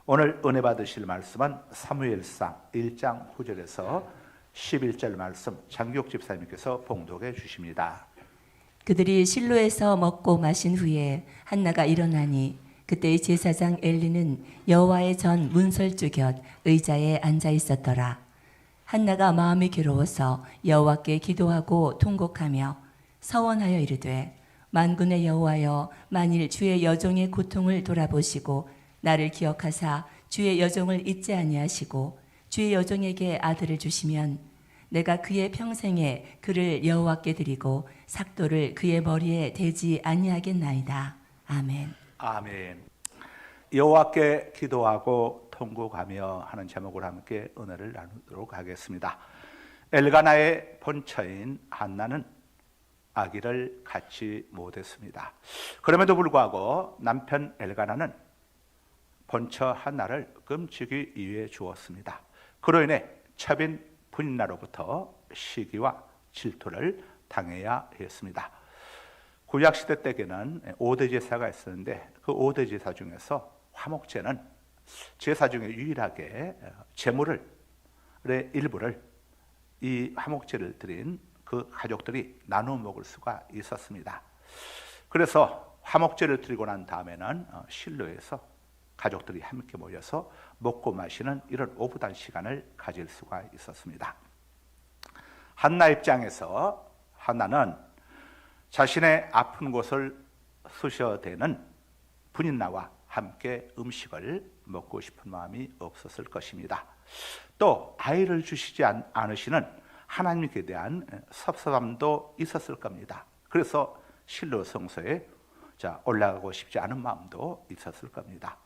오늘 은혜 받으실 말씀은 사무엘상 1장 9절에서 11절 말씀 장기옥 집사님께서 봉독해 주십니다. 그들이 실로에서 먹고 마신 후에 한나가 일어나니 그때의 제사장 엘리는 여호와의 전 문설주 곁 의자에 앉아 있었더라. 한나가 마음이 괴로워서 여호와께 기도하고 통곡하며 서원하여 이르되 만군의 여호와여, 만일 주의 여종의 고통을 돌아보시고 나를 기억하사 주의 여종을 잊지 아니하시고 주의 여종에게 아들을 주시면 내가 그의 평생에 그를 여호와께 드리고 삭도를 그의 머리에 대지 아니하겠나이다. 아멘. 아멘. 여호와께 기도하고 통곡하며 하는 제목으로 함께 은혜를 나누도록 하겠습니다. 엘가나의 본처인 한나는 아기를 갖지 못했습니다. 그럼에도 불구하고 남편 엘가나는 본처 한나를 끔찍이 이외해 주었습니다. 그로 인해 첩인 분인나로부터 시기와 질투를 당해야 했습니다. 구약시대 때에는 5대 제사가 있었는데 그 5대 제사 중에서 화목제는 제사 중에 유일하게 제물의 일부를 이 화목제를 드린 그 가족들이 나누어 먹을 수가 있었습니다. 그래서 화목제를 드리고 난 다음에는 실로에서 가족들이 함께 모여서 먹고 마시는 이런 오붓한 시간을 가질 수가 있었습니다. 한나 입장에서 한나는 자신의 아픈 곳을 쑤셔대는 분인나와 함께 음식을 먹고 싶은 마음이 없었을 것입니다. 또 아이를 주시지 않으시는 하나님께 대한 섭섭함도 있었을 겁니다. 그래서 실로 성소에 올라가고 싶지 않은 마음도 있었을 겁니다.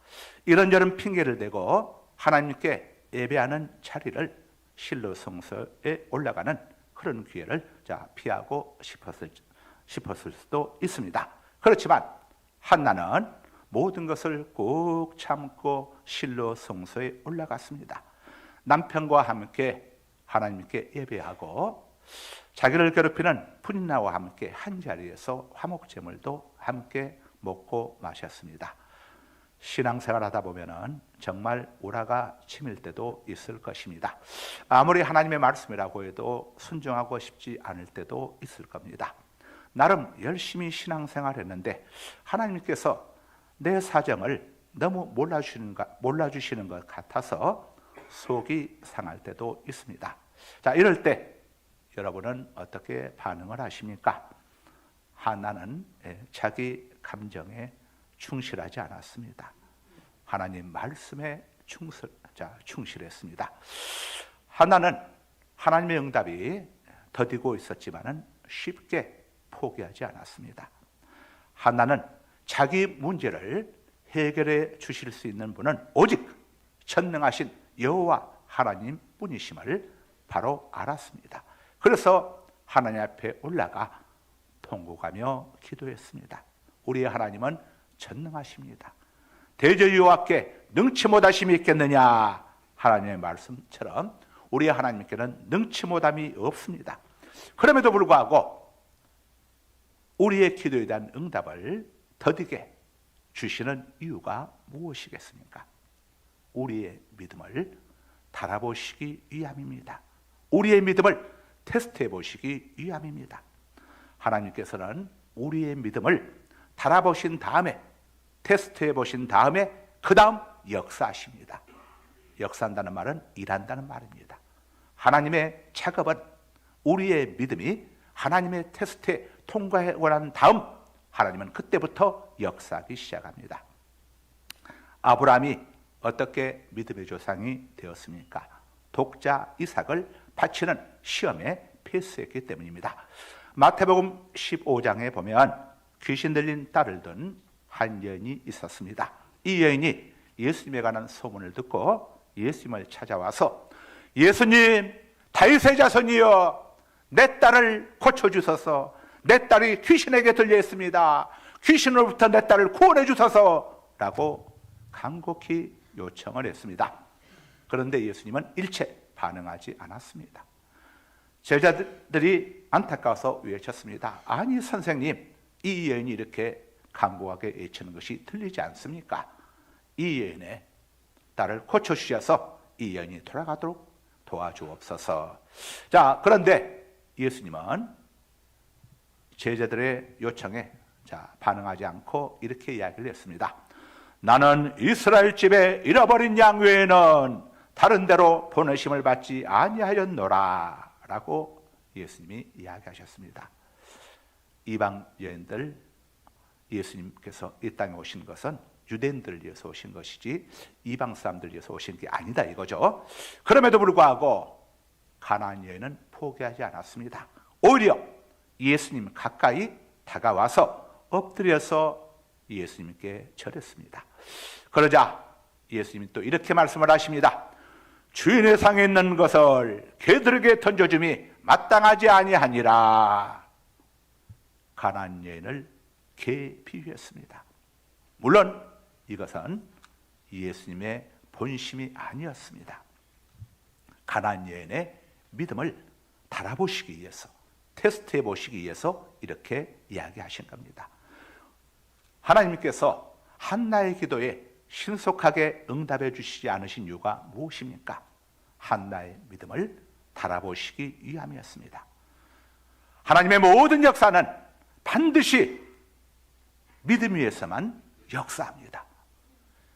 이런저런 핑계를 대고 하나님께 예배하는 자리를 실로 성소에 올라가는 그런 기회를 피하고 싶었을 수도 있습니다. 그렇지만 한나는 모든 것을 꾹 참고 실로 성소에 올라갔습니다. 남편과 함께 하나님께 예배하고 자기를 괴롭히는 분인나와 함께 한 자리에서 화목제물도 함께 먹고 마셨습니다. 신앙생활 하다 보면은 정말 우라가 치밀 때도 있을 것입니다. 아무리 하나님의 말씀이라고 해도 순종하고 싶지 않을 때도 있을 겁니다. 나름 열심히 신앙생활 했는데 하나님께서 내 사정을 너무 몰라주시는 것 같아서 속이 상할 때도 있습니다. 이럴 때 여러분은 어떻게 반응을 하십니까? 한나는 자기 감정에 충실하지 않았습니다. 하나님 말씀에 충실했습니다. 한나는 하나님의 응답이 더디고 있었지만은 쉽게 포기하지 않았습니다. 한나는 자기 문제를 해결해 주실 수 있는 분은 오직 전능하신 여호와 하나님 뿐이심을 바로 알았습니다. 그래서 하나님 앞에 올라가 통곡하며 기도했습니다. 우리의 하나님은 전능하십니다. 대저 여호와께 능치 못하심이 있겠느냐? 하나님의 말씀처럼 우리의 하나님께는 능치 못함이 없습니다. 그럼에도 불구하고 우리의 기도에 대한 응답을 더디게 주시는 이유가 무엇이겠습니까? 우리의 믿음을 달아보시기 위함입니다. 우리의 믿음을 테스트해 보시기 위함입니다. 하나님께서는 우리의 믿음을 달아보신 다음에 테스트해 보신 다음에 그 다음 역사하십니다. 역사한다는 말은 일한다는 말입니다. 하나님의 작업은 우리의 믿음이 하나님의 테스트에 통과하고 난 다음 하나님은 그때부터 역사하기 시작합니다. 아브라함이 어떻게 믿음의 조상이 되었습니까? 독자 이삭을 바치는 시험에 패스했기 때문입니다. 마태복음 15장에 보면 귀신 들린 딸을 둔 한 여인이 있었습니다. 이 여인이 예수님에 관한 소문을 듣고 예수님을 찾아와서 예수님, 다윗의 자손이여, 내 딸을 고쳐주소서. 내 딸이 귀신에게 들려 있습니다. 귀신으로부터 내 딸을 구원해 주소서 라고 간곡히 요청을 했습니다. 그런데 예수님은 일체 반응하지 않았습니다. 제자들이 안타까워서 외쳤습니다. 아니 선생님, 이 여인이 이렇게 간곡하게 외치는 것이 들리지 않습니까? 이 여인의 나를 고쳐주셔서 이 여인이 돌아가도록 도와주옵소서. 자, 그런데 예수님은 제자들의 요청에 반응하지 않고 이렇게 이야기를 했습니다. 나는 이스라엘 집에 잃어버린 양 외에는 다른 데로 보내심을 받지 아니하였노라 라고 예수님이 이야기하셨습니다. 이방 여인들, 예수님께서 이 땅에 오신 것은 유대인들을 위해서 오신 것이지 이방 사람들을 위해서 오신 게 아니다 이거죠. 그럼에도 불구하고 가나안 여인은 포기하지 않았습니다. 오히려 예수님 가까이 다가와서 엎드려서 예수님께 절했습니다. 그러자 예수님이 또 이렇게 말씀을 하십니다. 주인의 상에 있는 것을 개들에게 던져줌이 마땅하지 아니하니라. 가나안 여인을 개에 비유했습니다. 물론 이것은 예수님의 본심이 아니었습니다. 가나안 여인의 믿음을 달아보시기 위해서, 테스트해 보시기 위해서 이렇게 이야기하신 겁니다. 하나님께서 한나의 기도에 신속하게 응답해 주시지 않으신 이유가 무엇입니까? 한나의 믿음을 달아보시기 위함이었습니다. 하나님의 모든 역사는 반드시 믿음 위에서만 역사합니다.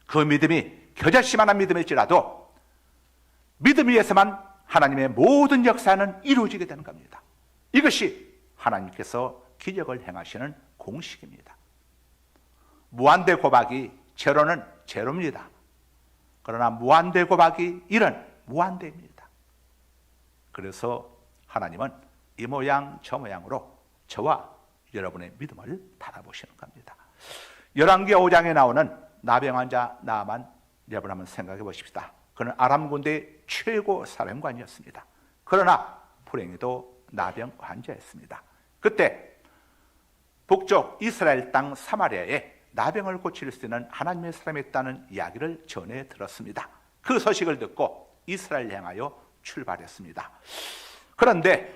그 믿음이 겨자씨만한 믿음일지라도 믿음 위에서만 하나님의 모든 역사는 이루어지게 되는 겁니다. 이것이 하나님께서 기적을 행하시는 공식입니다. 무한대 곱하기 제로는 제로입니다. 그러나 무한대 곱하기 1은 무한대입니다. 그래서 하나님은 이 모양 저 모양으로 저와 여러분의 믿음을 달아보시는 겁니다. 열왕기 5장에 나오는 나병 환자 나아만 여러분 한번 생각해 보십시다. 그는 아람 군대의 최고 사령관이었습니다. 그러나 불행히도 나병 환자였습니다. 그때 북쪽 이스라엘 땅 사마리아에 나병을 고칠 수 있는 하나님의 사람이 있다는 이야기를 전해 들었습니다. 그 소식을 듣고 이스라엘 향하여 출발했습니다. 그런데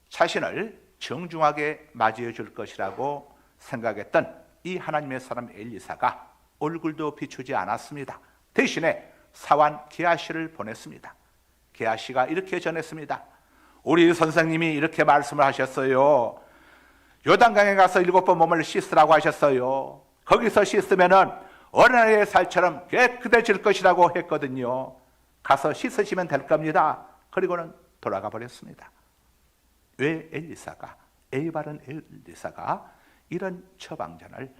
자신을 정중하게 맞이해 줄 것이라고 생각했던 이 하나님의 사람 엘리사가 얼굴도 비추지 않았습니다. 대신에 사환 게하시를 보냈습니다. 게하시가 이렇게 전했습니다. 우리 선생님이 이렇게 말씀을 하셨어요. 요단강에 가서 7번 몸을 씻으라고 하셨어요. 거기서 씻으면은 어린아이의 살처럼 깨끗해질 것이라고 했거든요. 가서 씻으시면 될 겁니다. 그리고는 돌아가 버렸습니다. 왜 엘리사가, 예의 바른 엘리사가 이런 처방전을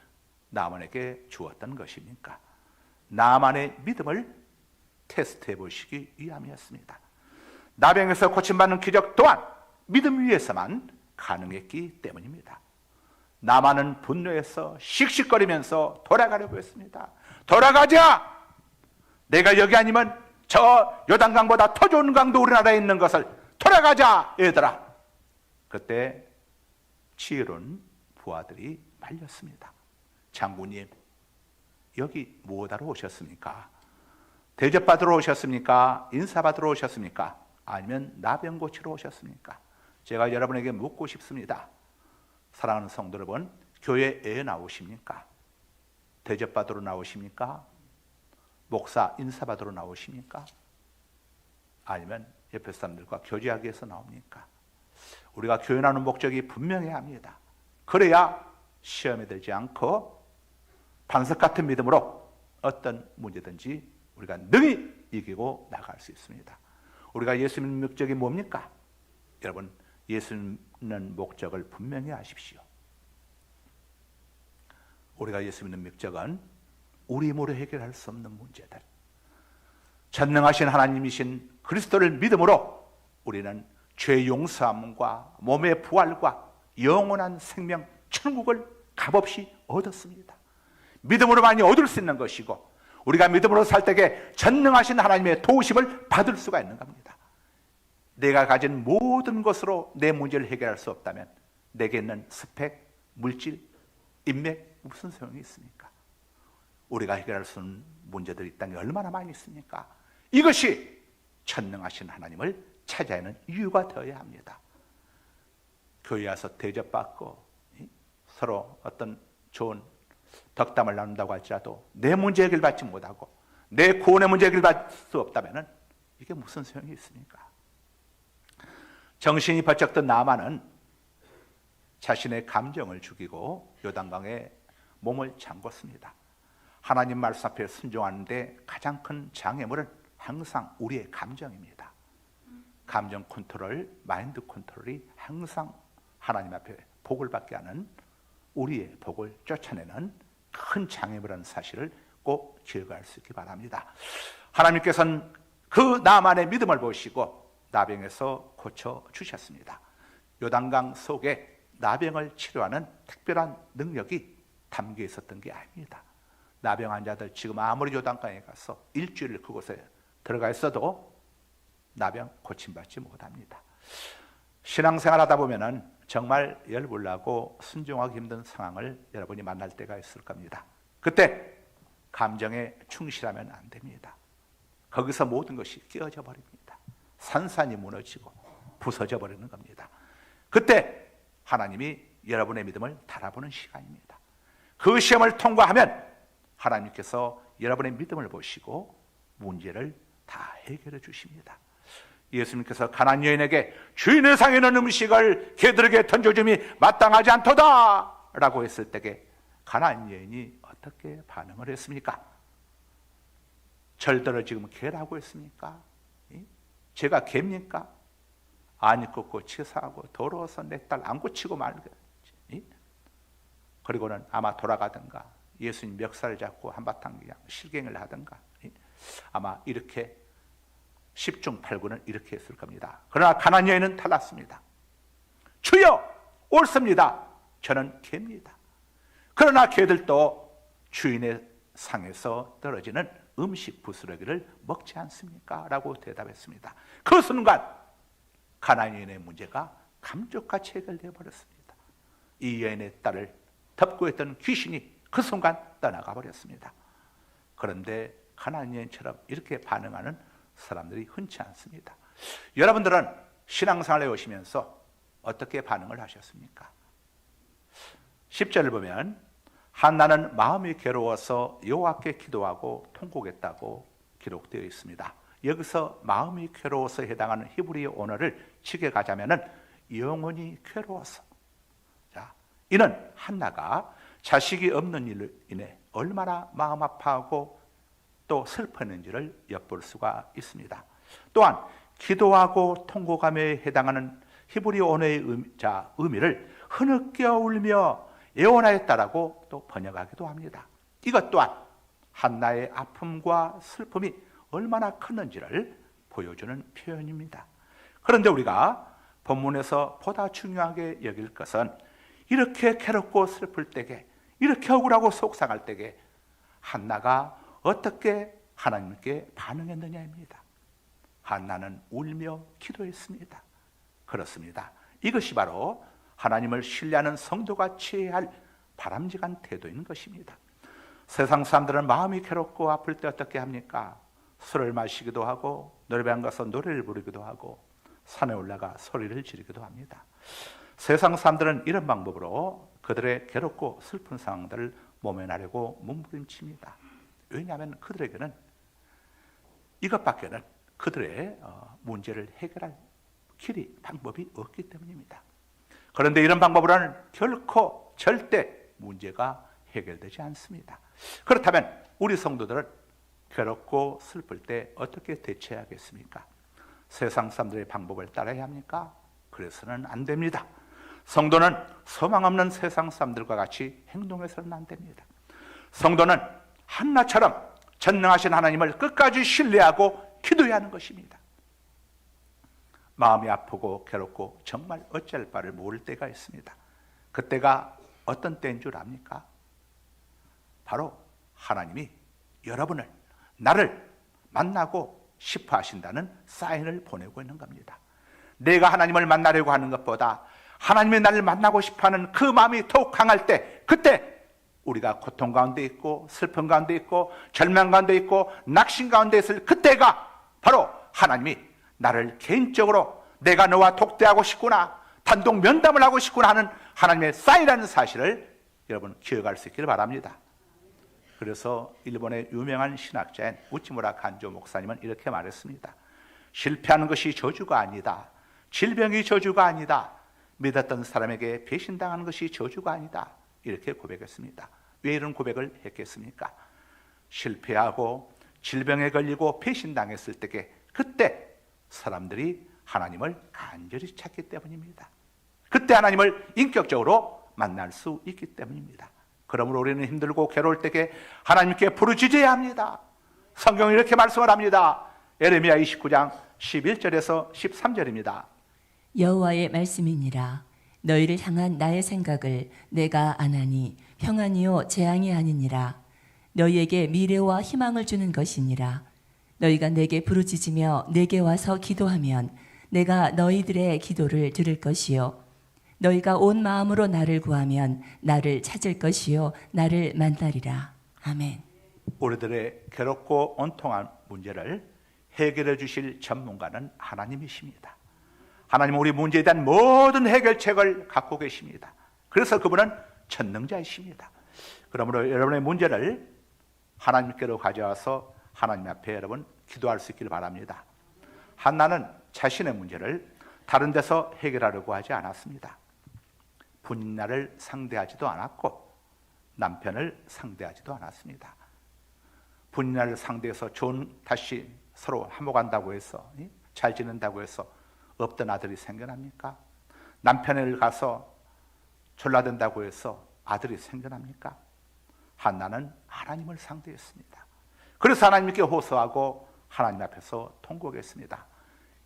나만에게 주었던 것입니까? 나만의 믿음을 테스트해 보시기 위함이었습니다. 나병에서 고침받는 기적 또한 믿음 위에서만 가능했기 때문입니다. 나만은 분노해서 씩씩거리면서 돌아가려고 했습니다. 돌아가자! 내가 여기 아니면 저 요단강보다 더 좋은 강도 우리나라에 있는 것을 돌아가자 얘들아. 그때 지혜로운 부하들이 말렸습니다. 장군님, 여기 무엇하러 오셨습니까? 대접받으러 오셨습니까? 인사받으러 오셨습니까? 아니면 나병 고치러 오셨습니까? 제가 여러분에게 묻고 싶습니다. 사랑하는 성도 여러분, 교회에 나오십니까? 대접받으러 나오십니까? 목사 인사받으러 나오십니까? 아니면 옆에 사람들과 교제하기 위해서 나옵니까? 우리가 교회 나오는 목적이 분명해야 합니다. 그래야 시험에 들지 않고 반석 같은 믿음으로 어떤 문제든지 우리가 능히 이기고 나갈 수 있습니다. 우리가 예수 믿는 목적이 뭡니까? 여러분, 예수 믿는 목적을 분명히 아십시오. 우리가 예수 믿는 목적은 우리 힘으로 해결할 수 없는 문제들, 전능하신 하나님이신 그리스도를 믿음으로 우리는 죄 용서함과 몸의 부활과 영원한 생명, 천국을 값없이 얻었습니다. 믿음으로만이 얻을 수 있는 것이고 우리가 믿음으로 살 때에 전능하신 하나님의 도우심을 받을 수가 있는 겁니다. 내가 가진 모든 것으로 내 문제를 해결할 수 없다면 내게 있는 스펙, 물질, 인맥 무슨 소용이 있습니까? 우리가 해결할 수 있는 문제들이 이 땅에 얼마나 많이 있습니까? 이것이 전능하신 하나님을 찾아야 하는 이유가 되어야 합니다. 교회 와서 대접받고 서로 어떤 좋은 덕담을 나눈다고 할지라도 내 문제 해결받지 못하고 내 구원의 문제 해결할 수 없다면 이게 무슨 소용이 있습니까? 정신이 번쩍 든 나아만은 자신의 감정을 죽이고 요단강에 몸을 잠궜습니다. 하나님 말씀 앞에 순종하는데 가장 큰 장애물은 항상 우리의 감정입니다. 감정 컨트롤, 마인드 컨트롤이 항상 하나님 앞에 복을 받게 하는, 우리의 복을 쫓아내는 큰 장애물이라는 사실을 꼭 기억할 수 있기 바랍니다. 하나님께서는 그 나만의 믿음을 보시고 나병에서 고쳐주셨습니다. 요단강 속에 나병을 치료하는 특별한 능력이 담겨 있었던 게 아닙니다. 나병 환자들 지금 아무리 요단강에 가서 일주일 그곳에 들어가 있어도 나병 고침받지 못합니다. 신앙생활 하다 보면은 정말 열불나고 순종하기 힘든 상황을 여러분이 만날 때가 있을 겁니다. 그때 감정에 충실하면 안 됩니다. 거기서 모든 것이 깨어져 버립니다. 산산이 무너지고 부서져 버리는 겁니다. 그때 하나님이 여러분의 믿음을 달아보는 시간입니다. 그 시험을 통과하면 하나님께서 여러분의 믿음을 보시고 문제를 다 해결해 주십니다. 예수님께서 가나안 여인에게 주인의 상에 있는 음식을 개들에게 던져줌이 마땅하지 않도다 라고 했을 때에 가나안 여인이 어떻게 반응을 했습니까? 절대로 지금 개라고 했습니까? 제가 개입니까? 아니 꺾고 치사하고 더러워서 내 딸 안 고치고 말겠지. 그리고는 아마 돌아가든가 예수님 멱살을 잡고 한바탕 그냥 실갱을 하든가 아마 이렇게 10중 8구는 이렇게 했을 겁니다. 그러나 가나안 여인은 달랐습니다. 주여 옳습니다. 저는 개입니다. 그러나 개들도 주인의 상에서 떨어지는 음식 부스러기를 먹지 않습니까? 라고 대답했습니다. 그 순간 가나안 여인의 문제가 감쪽같이 해결되어 버렸습니다. 이 여인의 딸을 덮고 있던 귀신이 그 순간 떠나가 버렸습니다. 그런데 가나안 여인처럼 이렇게 반응하는 사람들이 흔치 않습니다. 여러분들은 신앙생활에 오시면서 어떻게 반응을 하셨습니까? 10절을 보면 한나는 마음이 괴로워서 여호와께 기도하고 통곡했다고 기록되어 있습니다. 여기서 마음이 괴로워서 해당하는 히브리 언어를 치게 가자면은 영혼이 괴로워서. 자, 이는 한나가 자식이 없는 일로 인해 얼마나 마음 아파하고 또 슬펐는지를 엿볼 수가 있습니다. 또한 기도하고 통곡함에 해당하는 히브리 언어의 의미를 흐느껴 울며 애원하였다라고 또 번역하기도 합니다. 이것 또한 한나의 아픔과 슬픔이 얼마나 컸는지를 보여주는 표현입니다. 그런데 우리가 본문에서 보다 중요하게 여길 것은 이렇게 괴롭고 슬플 때에, 이렇게 억울하고 속상할 때에 한나가 어떻게 하나님께 반응했느냐입니다. 한나는 울며 기도했습니다. 그렇습니다. 이것이 바로 하나님을 신뢰하는 성도가 취해야 할 바람직한 태도인 것입니다. 세상 사람들은 마음이 괴롭고 아플 때 어떻게 합니까? 술을 마시기도 하고 노래방 가서 노래를 부르기도 하고 산에 올라가 소리를 지르기도 합니다. 세상 사람들은 이런 방법으로 그들의 괴롭고 슬픈 상황들을 모면하려고 몸부림칩니다. 왜냐하면 그들에게는 이것밖에는 그들의 문제를 해결할 길이, 방법이 없기 때문입니다. 그런데 이런 방법으로는 결코 절대 문제가 해결되지 않습니다. 그렇다면 우리 성도들은 괴롭고 슬플 때 어떻게 대처해야겠습니까? 세상 사람들의 방법을 따라야 합니까? 그래서는 안 됩니다. 성도는 소망 없는 세상 사람들과 같이 행동해서는 안 됩니다. 성도는 한나처럼 전능하신 하나님을 끝까지 신뢰하고 기도해야 하는 것입니다. 마음이 아프고 괴롭고 정말 어찌할 바를 모를 때가 있습니다. 그때가 어떤 때인 줄 압니까? 바로 하나님이 여러분을, 나를 만나고 싶어 하신다는 사인을 보내고 있는 겁니다. 내가 하나님을 만나려고 하는 것보다 하나님이 나를 만나고 싶어하는 그 마음이 더욱 강할 때, 그때 우리가 고통 가운데 있고 슬픔 가운데 있고 절망 가운데 있고 낙심 가운데 있을 그때가 바로 하나님이 나를 개인적으로 내가 너와 독대하고 싶구나, 단독 면담을 하고 싶구나 하는 하나님의 사인이라는 사실을 여러분 기억할 수 있기를 바랍니다. 그래서 일본의 유명한 신학자인 우치무라 간조 목사님은 이렇게 말했습니다. 실패하는 것이 저주가 아니다. 질병이 저주가 아니다. 믿었던 사람에게 배신당하는 것이 저주가 아니다. 이렇게 고백했습니다. 왜 이런 고백을 했겠습니까? 실패하고 질병에 걸리고 배신당했을 때에 그때 사람들이 하나님을 간절히 찾기 때문입니다. 그때 하나님을 인격적으로 만날 수 있기 때문입니다. 그러므로 우리는 힘들고 괴로울 때에 하나님께 부르짖어야 합니다. 성경은 이렇게 말씀을 합니다. 에레미야 29장 11절에서 13절입니다. 여호와의 말씀이니라. 너희를 향한 나의 생각을 내가 아나니 평안이요 재앙이 아니니라. 너희에게 미래와 희망을 주는 것이니라. 너희가 내게 부르짖으며 내게 와서 기도하면 내가 너희들의 기도를 들을 것이요 너희가 온 마음으로 나를 구하면 나를 찾을 것이요 나를 만나리라. 아멘. 우리들의 괴롭고 온통한 문제를 해결해 주실 전문가는 하나님이십니다. 하나님은 우리 문제에 대한 모든 해결책을 갖고 계십니다. 그래서 그분은 전능자이십니다. 그러므로 여러분의 문제를 하나님께로 가져와서 하나님 앞에 여러분 기도할 수 있기를 바랍니다. 한나는 자신의 문제를 다른 데서 해결하려고 하지 않았습니다. 분인나를 상대하지도 않았고 남편을 상대하지도 않았습니다. 분인나를 상대해서 다시 서로 화목한다고 해서 잘 지낸다고 해서 없던 아들이 생겨납니까? 남편을 가서 졸라댄다고 해서 아들이 생겨납니까? 한나는 하나님을 상대했습니다. 그래서 하나님께 호소하고 하나님 앞에서 통곡했습니다.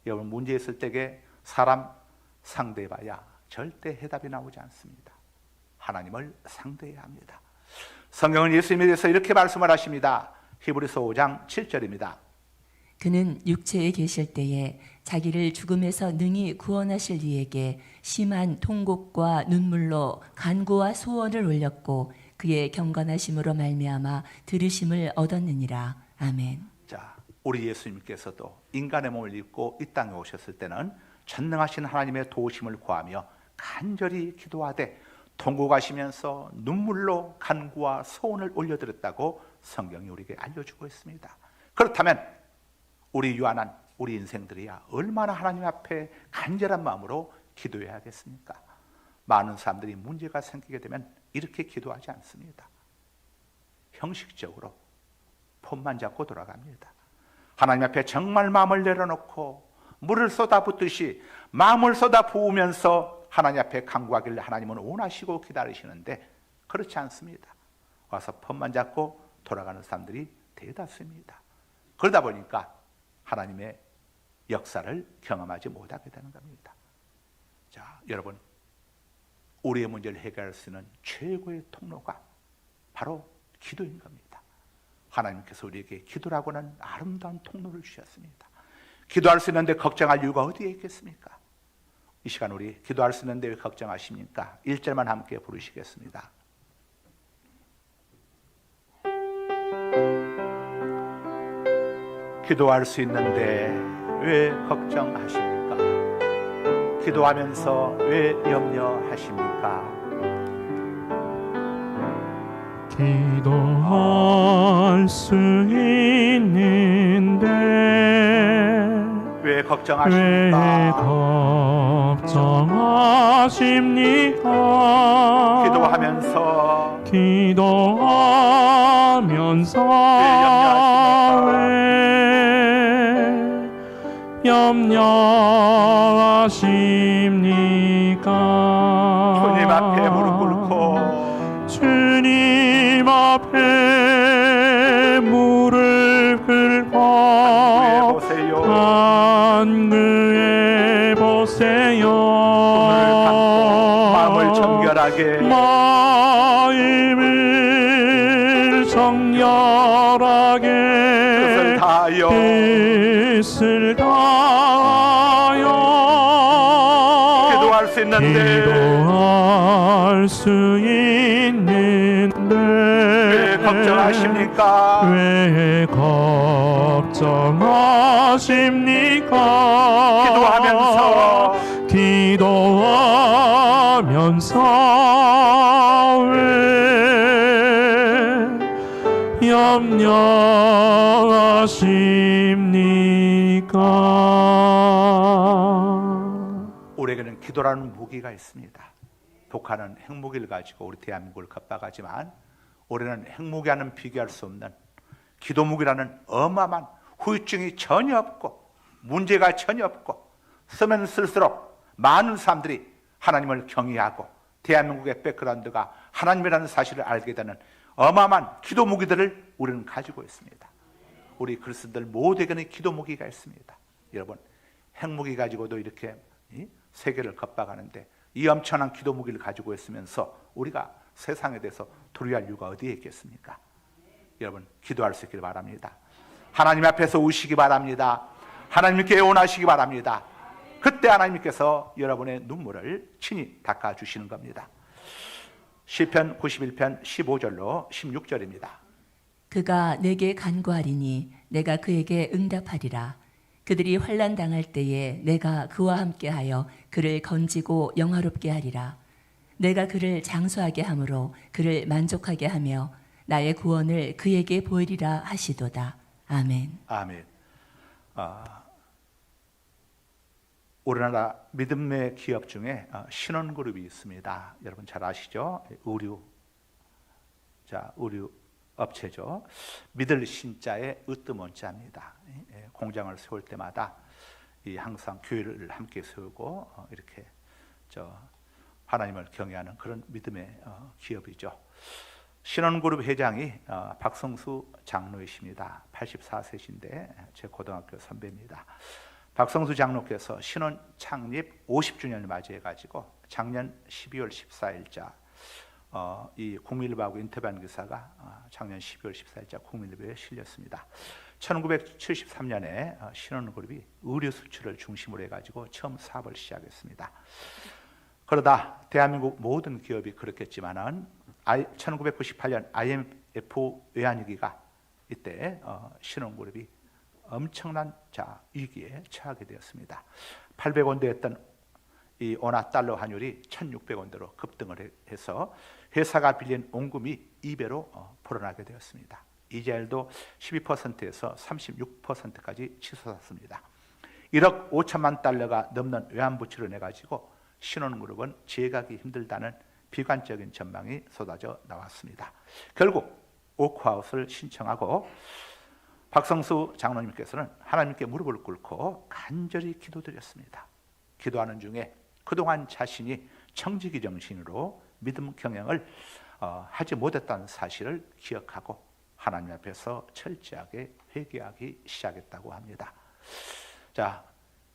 여러분 문제 있을 때에 사람 상대해봐야 절대 해답이 나오지 않습니다. 하나님을 상대해야 합니다. 성경은 예수님에 대해서 이렇게 말씀을 하십니다. 히브리서 5장 7절입니다. 그는 육체에 계실 때에 자기를 죽음에서 능히 구원하실 이에게 심한 통곡과 눈물로 간구와 소원을 올렸고 그의 경건하심으로 말미암아 들으심을 얻었느니라. 아멘. 자, 우리 예수님께서도 인간의 몸을 입고 이 땅에 오셨을 때는 전능하신 하나님의 도우심을 구하며 간절히 기도하되 통곡하시면서 눈물로 간구와 소원을 올려드렸다고 성경이 우리에게 알려주고 있습니다. 그렇다면 우리 유한한 우리 인생들이야 얼마나 하나님 앞에 간절한 마음으로 기도해야 하겠습니까? 많은 사람들이 문제가 생기게 되면 이렇게 기도하지 않습니다. 형식적으로 폰만 잡고 돌아갑니다. 하나님 앞에 정말 마음을 내려놓고 물을 쏟아붓듯이 마음을 쏟아부으면서 하나님 앞에 간구하길래 하나님은 원하시고 기다리시는데 그렇지 않습니다. 와서 폰만 잡고 돌아가는 사람들이 대다수입니다. 그러다 보니까 하나님의 역사를 경험하지 못하게 되는 겁니다. 자, 여러분, 우리의 문제를 해결할 수 있는 최고의 통로가 바로 기도인 겁니다. 하나님께서 우리에게 기도라고는 아름다운 통로를 주셨습니다. 기도할 수 있는데 걱정할 이유가 어디에 있겠습니까? 이 시간 우리 기도할 수 있는데 왜 걱정하십니까? 1절만 함께 부르시겠습니다. 기도할 수 있는데 왜 걱정하십니까? 기도하면서 왜 염려하십니까? 기도할 수 있는데 왜 걱정하십니까? 왜 걱정하십니까? 기도하면서 왜 염려하십니까? 주님 앞에 무릎 꿇고 주님 앞에 무릎 꿇고 간구해 보세요. 마음을 정결하게 뜻을 다하여 기도할 수 있는데 왜 걱정하십니까? 왜 걱정하십니까? 기도하면서 왜 염려하십니까? 우리에게는 기도라는 무기가 있습니다. 북한은 핵무기를 가지고 우리 대한민국을 겁박하지만 우리는 핵무기와는 비교할 수 없는 기도무기라는 어마어마한 후유증이 전혀 없고 문제가 전혀 없고 쓰면 쓸수록 많은 사람들이 하나님을 경외하고 대한민국의 백그라운드가 하나님이라는 사실을 알게 되는 어마어마한 기도무기들을 우리는 가지고 있습니다. 우리 그리스도들 모두에게는 기도무기가 있습니다. 여러분, 핵무기 가지고도 이렇게 세계를 겁박하는데 이 엄청난 기도무기를 가지고 있으면서 우리가 세상에 대해서 두려워할 이유가 어디에 있겠습니까? 여러분, 기도할 수 있기를 바랍니다. 하나님 앞에서 우시기 바랍니다. 하나님께 애원하시기 바랍니다. 그때 하나님께서 여러분의 눈물을 친히 닦아주시는 겁니다. 시편 91편 15절로 16절입니다. 그가 내게 간구하리니 내가 그에게 응답하리라. 그들이 환난 당할 때에 내가 그와 함께하여 그를 건지고 영화롭게 하리라. 내가 그를 장수하게 함으로 그를 만족하게 하며 나의 구원을 그에게 보이리라 하시도다. 아멘. 아멘. 우리나라 믿음의 기업 중에 신원그룹이 있습니다. 여러분 잘 아시죠? 의류 업체죠. 믿을 신자의 으뜸원자입니다. 공장을 세울 때마다 항상 교회를 함께 세우고 이렇게 하나님을 경외하는 그런 믿음의 기업이죠. 신원그룹 회장이 박성수 장로이십니다. 84세신데 제 고등학교 선배입니다. 박성수 장로께서 신원 창립 50주년을 맞이해가지고 작년 12월 14일자 이 국민일보하고 인터뷰한 기사가 작년 12월 14일자 국민일보에 실렸습니다. 1973년에 신원그룹이 의류 수출을 중심으로 해가지고 처음 사업을 시작했습니다. 그러다 대한민국 모든 기업이 그렇겠지만은 1998년 IMF 외환위기가 이때 신원그룹이 엄청난 위기에 처하게 되었습니다. 800원대였던 이 원화 달러 환율이 1,600원대로 급등을 해서 회사가 빌린 원금이 2배로 불어나게 되었습니다. 이자율도 12%에서 36%까지 치솟았습니다. 1억 5천만 달러가 넘는 외환부채를 내가지고 신원그룹은 재가기 힘들다는 비관적인 전망이 쏟아져 나왔습니다. 결국 오크아웃을 신청하고 박성수 장로님께서는 하나님께 무릎을 꿇고 간절히 기도드렸습니다. 기도하는 중에 그동안 자신이 청지기 정신으로 믿음 경영을 하지 못했다는 사실을 기억하고 하나님 앞에서 철저하게 회개하기 시작했다고 합니다.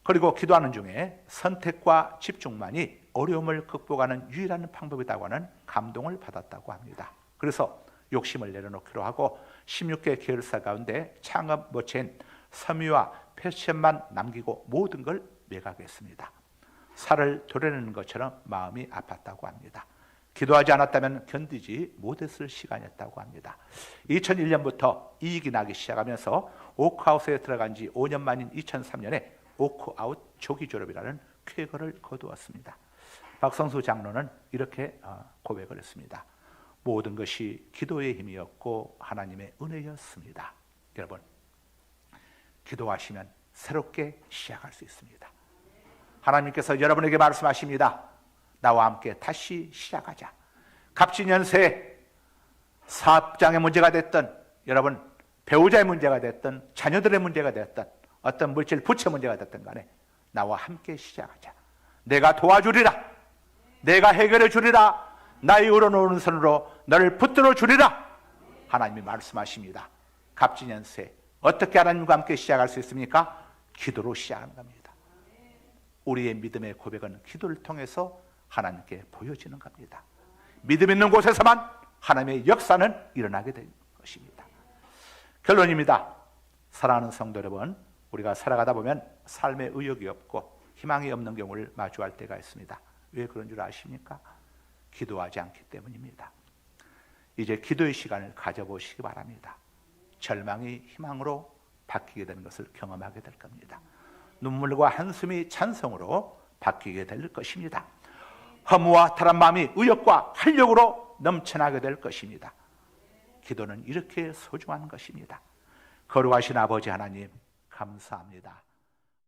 그리고 기도하는 중에 선택과 집중만이 어려움을 극복하는 유일한 방법이라고 하는 감동을 받았다고 합니다. 그래서 욕심을 내려놓기로 하고 16개 계열사 가운데 창업 모체인 섬유와 패션만 남기고 모든 걸 매각했습니다. 살을 도려내는 것처럼 마음이 아팠다고 합니다. 기도하지 않았다면 견디지 못했을 시간이었다고 합니다. 2001년부터 이익이 나기 시작하면서 오크아웃에 들어간 지 5년 만인 2003년에 오크아웃 조기 졸업이라는 쾌거를 거두었습니다. 박성수 장로는 이렇게 고백을 했습니다. 모든 것이 기도의 힘이었고 하나님의 은혜였습니다. 여러분, 기도하시면 새롭게 시작할 수 있습니다. 하나님께서 여러분에게 말씀하십니다. 나와 함께 다시 시작하자. 갑진연세 사업장의 문제가 됐든 여러분 배우자의 문제가 됐든 자녀들의 문제가 됐든 어떤 물질 부채 문제가 됐든 간에 나와 함께 시작하자. 내가 도와주리라. 내가 해결해 주리라. 나의 오른손으로 너를 붙들어 주리라. 하나님이 말씀하십니다. 갑진연세 어떻게 하나님과 함께 시작할 수 있습니까? 기도로 시작하는 겁니다. 우리의 믿음의 고백은 기도를 통해서 하나님께 보여지는 겁니다. 믿음 있는 곳에서만 하나님의 역사는 일어나게 될 것입니다. 결론입니다. 사랑하는 성도 여러분, 우리가 살아가다 보면 삶의 의욕이 없고 희망이 없는 경우를 마주할 때가 있습니다. 왜 그런 줄 아십니까? 기도하지 않기 때문입니다. 이제 기도의 시간을 가져보시기 바랍니다. 절망이 희망으로 바뀌게 되는 것을 경험하게 될 겁니다. 눈물과 한숨이 찬송으로 바뀌게 될 것입니다. 허무와 탈한 마음이 의욕과 활력으로 넘쳐나게 될 것입니다. 기도는 이렇게 소중한 것입니다. 거룩하신 아버지 하나님 감사합니다.